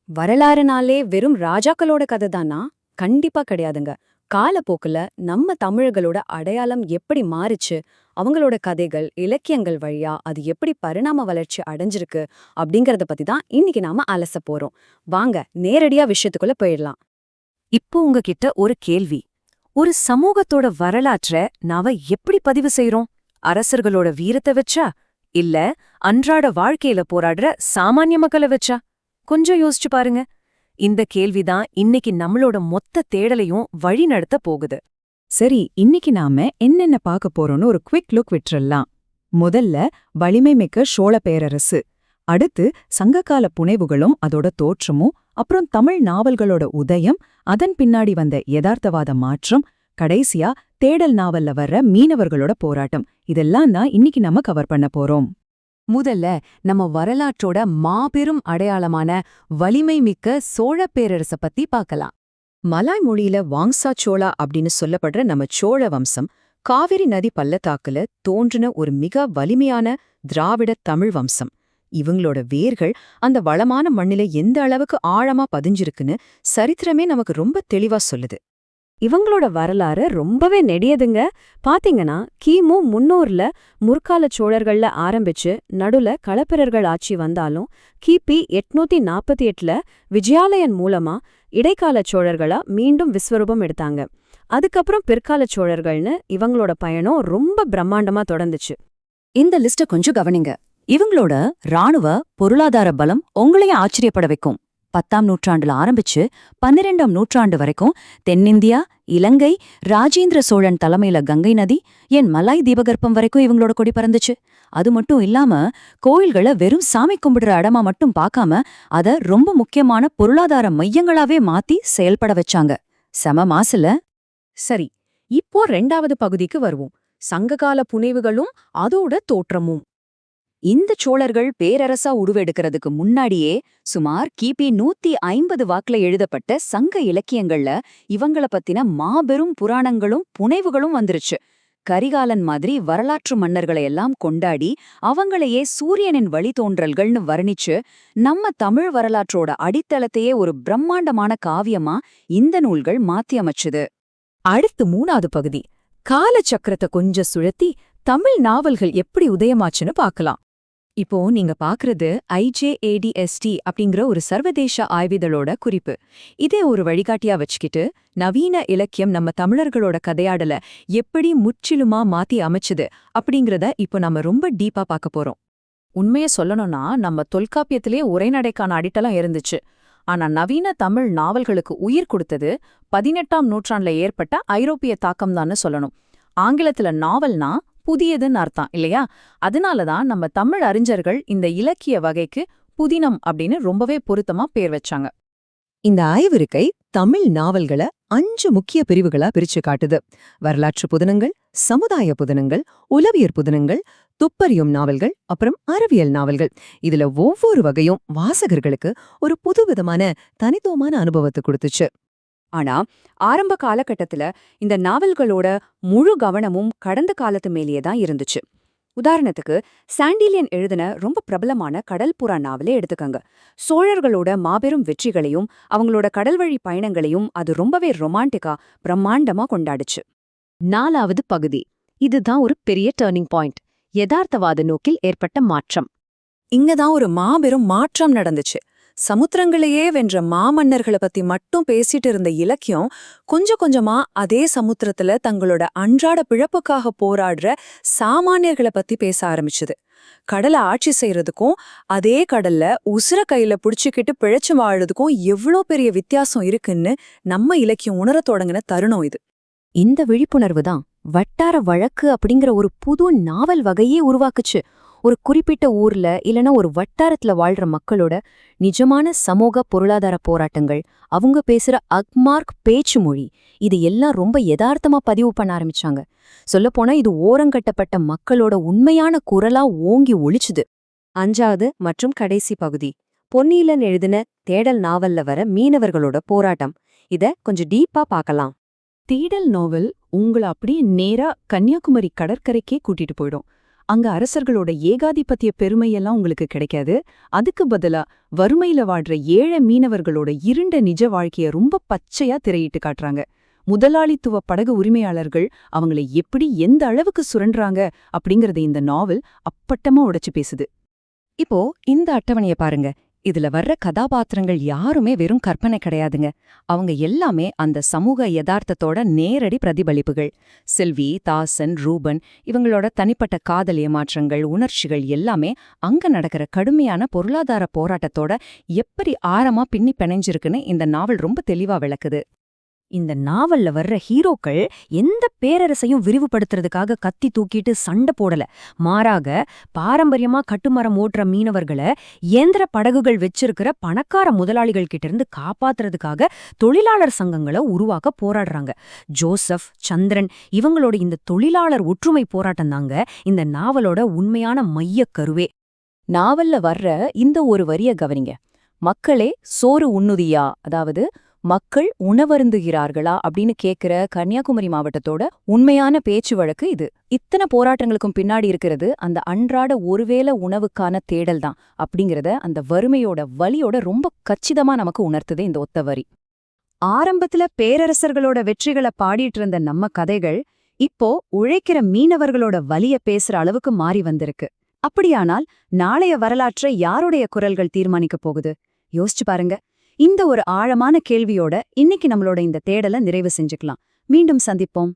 வரலாறுனாலே வெறும் ராஜாக்களோட கதை தானா? கண்டிப்பா கிடையாதுங்க. காலப்போக்குல நம்ம தமிழர்களோட அடையாளம் எப்படி மாறுச்சு, அவங்களோட கதைகள், இலக்கியங்கள் வழியா அது எப்படி பரிணாம வளர்ச்சி அடைஞ்சிருக்கு அப்படிங்கறத பத்தி தான் இன்னைக்கு நாம அலசப் போறோம். வாங்க நேரடியா விஷயத்துக்குள்ள போயிடலாம். இப்போ உங்ககிட்ட ஒரு கேள்வி. ஒரு சமூகத்தோட வரலாற்ற நாம எப்படி பதிவு செய்றோம்? அரசர்களோட வீரத்தை வச்சா? இல்ல அன்றாட வாழ்க்கையில போராடுற சாமானிய மக்களை வச்சா? கொஞ்சம் யோசிச்சு பாருங்க. இந்த கேள்விதான் இன்னைக்கு நம்மளோட மொத்த தேடலையும் வழி நடத்த போகுது. சரி, இன்னைக்கு நாம என்னென்ன பார்க்க போறோம்னு ஒரு குவிக் லுக் விட்டுறலாம். முதல்ல வலிமை மிக்க சோழ பேரரசு, அடுத்து சங்ககால புனைவுகளும் அதோட தோற்றமும், அப்புறம் தமிழ் நாவல்களோட உதயம், அதன் பின்னாடி வந்த யதார்த்தவாத மாற்றம், கடைசியா தேடல் நாவல்ல வர்ற மீனவர்களோட போராட்டம். இதெல்லாம் தான் இன்னைக்கு நம்ம கவர் பண்ண போறோம். முதல்ல நம்ம வரலாற்றோட மாபெரும் அடையாளமான வலிமை மிக்க சோழ பேரரச பத்தி பார்க்கலாம். மலாய் மொழியில வாங்சா சோழா அப்படின்னு சொல்லப்படுற நம்ம சோழ வம்சம் காவிரி நதி பள்ளத்தாக்குல தோன்றின ஒரு மிக வலிமையான திராவிட தமிழ் வம்சம். இவங்களோட வேர்கள் அந்த வளமான மண்ணில எந்த அளவுக்கு ஆழமா பதிஞ்சிருக்குன்னு சரித்திரமே நமக்கு ரொம்ப தெளிவா சொல்லுது. இவங்களோட வரலாறு ரொம்பவே நெடியதுங்க. பாத்தீங்கன்னா கிமு 300ல முற்கால சோழர்கள்ல ஆரம்பிச்சு நடுல களப்பிரர்கள் ஆட்சி வந்தாலும் கிபி 848ல விஜயாலயன் மூலமா இடைக்கால சோழர்களா மீண்டும் விஸ்வரூபம் எடுத்தாங்க. அதுக்கப்புறம் பிற்கால சோழர்கள்னு இவங்களோட பயணம் ரொம்ப பிரம்மாண்டமா தொடர்ந்துச்சு. இந்த லிஸ்ட கொஞ்சம் கவனிங்க. இவங்களோட ராணுவ பொருளாதார பலம் உங்களையும் ஆச்சரியப்பட வைக்கும். 10ஆம் நூற்றாண்டுல ஆரம்பிச்சு 12ஆம் நூற்றாண்டு வரைக்கும் தென்னிந்தியா, இலங்கை, ராஜேந்திர சோழன் தலைமையில கங்கை நதி, என் மலாய் தீபகற்பம் வரைக்கும் இவங்களோட கொடி பறந்துச்சு. அது மட்டும் இல்லாம கோயில்களை வெறும் சாமி கும்பிடுற இடமா மட்டும் பார்க்காம அத ரொம்ப முக்கியமான பொருளாதார மையங்களாவே மாத்தி செயல்பட வச்சாங்க. செம மாசுல. சரி, இப்போ 2வது பகுதிக்கு வருவோம். சங்ககால புனைவுகளும் அதோட தோற்றமும். இந்த சோழர்கள் பேரரசா உருவெடுக்கிறதுக்கு முன்னாடியே சுமார் கிபி 150 வாக்குல எழுதப்பட்ட சங்க இலக்கியங்கள்ல இவங்கள பத்தின மாபெரும் புராணங்களும் புனைவுகளும் வந்துருச்சு. கரிகாலன் மாதிரி வரலாற்று மன்னர்களை எல்லாம் கொண்டாடி அவங்களையே சூரியனின் வழித்தோன்றல்கள்னு வர்ணிச்சு நம்ம தமிழ் வரலாற்றோட அடித்தளத்தையே ஒரு பிரம்மாண்டமான காவியமா இந்த நூல்கள் மாத்தி அமைச்சுது. அடுத்து 3வது பகுதி, காலச்சக்கரத்தை கொஞ்சம் சுழத்தி தமிழ் நாவல்கள் எப்படி உதயமாச்சுன்னு பார்க்கலாம். இப்போ நீங்க பாக்குறது IJADST அப்படிங்கிற ஒரு சர்வதேச ஆய்விதழோட குறிப்பு. இதே ஒரு வழிகாட்டியா வச்சுக்கிட்டு நவீன இலக்கியம் நம்ம தமிழர்களோட கதையாடல எப்படி முற்றிலுமா மாத்தி அமைச்சுது அப்படிங்கறத இப்போ நம்ம ரொம்ப டீப்பா பார்க்க போறோம். உண்மையை சொல்லணும்னா நம்ம தொல்காப்பியத்திலே உரைநடைக்கான அடித்தளம் இருந்துச்சு. ஆனா நவீன தமிழ் நாவல்களுக்கு உயிர் கொடுத்தது 18ஆம் நூற்றாண்டுல ஏற்பட்ட ஐரோப்பிய தாக்கம்தான்னு சொல்லணும். ஆங்கிலத்துல நாவல்னா புதியதுன்னு அர்த்தம் இல்லையா? அதனாலதான் நம்ம தமிழ் அறிஞர்கள் இந்த இலக்கிய வகைக்கு புதினம் அப்படின்னு ரொம்பவே பொருத்தமா பேர் வச்சாங்க. இந்த ஆய்விருக்கை தமிழ் நாவல்களை 5 முக்கிய பிரிவுகளா பிரிச்சு காட்டுது. வரலாற்று புதினங்கள், சமுதாய புதினங்கள், உளவியற் புதினங்கள், துப்பறியும் நாவல்கள், அப்புறம் அறிவியல் நாவல்கள். இதுல ஒவ்வொரு வகையும் வாசகர்களுக்கு ஒரு புதுவிதமான தனித்துவமான அனுபவத்தை கொடுத்துச்சு. ஆனா ஆரம்ப காலகட்டத்துல இந்த நாவல்களோட முழு கவனமும் கடந்த காலத்து மேலேயே தான் இருந்துச்சு. உதாரணத்துக்கு சாண்டிலியன் எழுதின ரொம்ப பிரபலமான கடல்புறா நாவலே எடுத்துக்கங்க. சோழர்களோட மாபெரும் வெற்றிகளையும் அவங்களோட கடல்வழி பயணங்களையும் அது ரொம்பவே ரொமான்டிக்கா பிரம்மாண்டமா கொண்டாடுச்சு. 4வது பகுதி, இதுதான் ஒரு பெரிய டர்னிங் பாயிண்ட், யதார்த்தவாத நோக்கில் ஏற்பட்ட மாற்றம். இங்கதான் ஒரு மாபெரும் மாற்றம் நடந்துச்சு. சமுத்திரங்களையே வென்ற மாமன்னர்களை பத்தி மட்டும் பேசிட்டு இருந்த இலக்கியம் கொஞ்சம் கொஞ்சமா அதே சமுத்திரத்துல தங்களோட அன்றாட பிழப்புக்காக போராடுற சாமானியர்களை பத்தி பேச ஆரம்பிச்சுது. கடலை ஆட்சி செய்யறதுக்கும் அதே கடல்ல உசுர கையில புடிச்சுக்கிட்டு பிழைச்சு வாழறதுக்கும் எவ்வளோ பெரிய வித்தியாசம் இருக்குன்னு நம்ம இலக்கியம் உணரத் தொடங்கின தருணம் இது. இந்த விழிப்புணர்வு தான் வட்டார வழக்கு அப்படிங்கிற ஒரு புது நாவல் வகையே உருவாக்குச்சு. ஒரு குறிப்பிட்ட ஊர்ல இல்லனா ஒரு வட்டாரத்துல வாழ்ற மக்களோட நிஜமான சமூக பொருளாதார போராட்டங்கள், அவங்க பேசுற அக்மார்க் பேச்சு மொழி, இது எல்லாம் ரொம்ப யதார்த்தமா பதிவு பண்ண ஆரம்பிச்சாங்க. சொல்லப்போனா இது ஓரங்கட்டப்பட்ட மக்களோட உண்மையான குரலா ஓங்கி ஒழிச்சுது. 5வது மற்றும் கடைசி பகுதி, பொன்னியிலன் எழுதின தேடல் நாவல்ல வர மீனவர்களோட போராட்டம். இத கொஞ்சம் டீப்பா பார்க்கலாம். தேடல் நாவல் உங்களை அப்படியே நேரா கன்னியாகுமரி கடற்கரைக்கே கூட்டிட்டு போயிடும். அங்க அரசர்களோட ஏகாதிபத்திய பெருமையெல்லாம் உங்களுக்கு கிடைக்காது. அதுக்கு பதிலா வறுமையில வாடுற ஏழை மீனவர்களோட இருண்ட நிஜ வாழ்க்கைய ரொம்ப பச்சையா திரையிட்டு காட்டுறாங்க. முதலாளித்துவ படகு உரிமையாளர்கள் அவங்கள எப்படி எந்த அளவுக்கு சுரண்டுறாங்க அப்படிங்கறத இந்த நாவல் அப்பட்டமா உடைச்சு பேசுது. இப்போ இந்த அட்டவணைய பாருங்க. இதுல வர்ற கதாபாத்திரங்கள் யாருமே வெறும் கற்பனை கிடையாதுங்க. அவங்க எல்லாமே அந்த சமூக யதார்த்தத்தோட நேரடி பிரதிபலிப்புகள். செல்வி, தாசன், ரூபன் இவங்களோட தனிப்பட்ட காதல் ஏமாற்றங்கள், உணர்ச்சிகள் எல்லாமே அங்க நடக்கிற கடுமையான பொருளாதார போராட்டத்தோட எப்படி ஆழமா பின்னி பிணைஞ்சிருக்குன்னு இந்த நாவல் ரொம்ப தெளிவா விளக்குது. இந்த நாவல்ல வர்ற ஹீரோக்கள் எந்த பேரரசையும் விரிவுபடுத்துறதுக்காக கத்தி தூக்கிட்டு சண்டை போடல. மாறாக பாரம்பரியமா கட்டுமரம் ஓட்டுற மீனவர்களை இயந்திர படகுகள் வச்சிருக்கிற பணக்கார முதலாளிகள் கிட்ட இருந்து காப்பாத்துறதுக்காக தொழிலாளர் சங்கங்களை உருவாக்க போராடுறாங்க. ஜோசப், சந்திரன் இவங்களோட இந்த தொழிலாளர் ஒற்றுமை போராட்டம் தாங்க இந்த நாவலோட உண்மையான மையக்கருவே. நாவல்ல வர்ற இந்த ஒரு வரிய கவனிங்க. மக்களே சோறு உண்ணுதியா, அதாவது மக்கள் உணவருந்துகிறார்களா அப்படின்னு கேக்குற கன்னியாகுமரி மாவட்டத்தோட உண்மையான பேச்சு வழக்கு இது. இத்தனை போராட்டங்களுக்கும் பின்னாடி இருக்கிறது அந்த அன்றாட ஒருவேளை உணவுக்கான தேடல் தான் அப்படிங்கறத அந்த வறுமையோட வலியோட ரொம்ப கச்சிதமா நமக்கு உணர்த்துது இந்த ஒத்த வரி. ஆரம்பத்துல பேரரசர்களோட வெற்றிகளை பாடிட்டு இருந்த நம்ம கதைகள் இப்போ உழைக்கிற மீனவர்களோட வலிய பேசுற அளவுக்கு மாறி வந்திருக்கு. அப்படியானால் நாளைய வரலாற்றை யாருடைய குரல்கள் தீர்மானிக்க போகுது? யோசிச்சு பாருங்க. இந்த ஒரு ஆழமான கேள்வியோட இன்னைக்கு நம்மளோட இந்த தேடலை நிறைவு செஞ்சுக்கலாம். மீண்டும் சந்திப்போம்.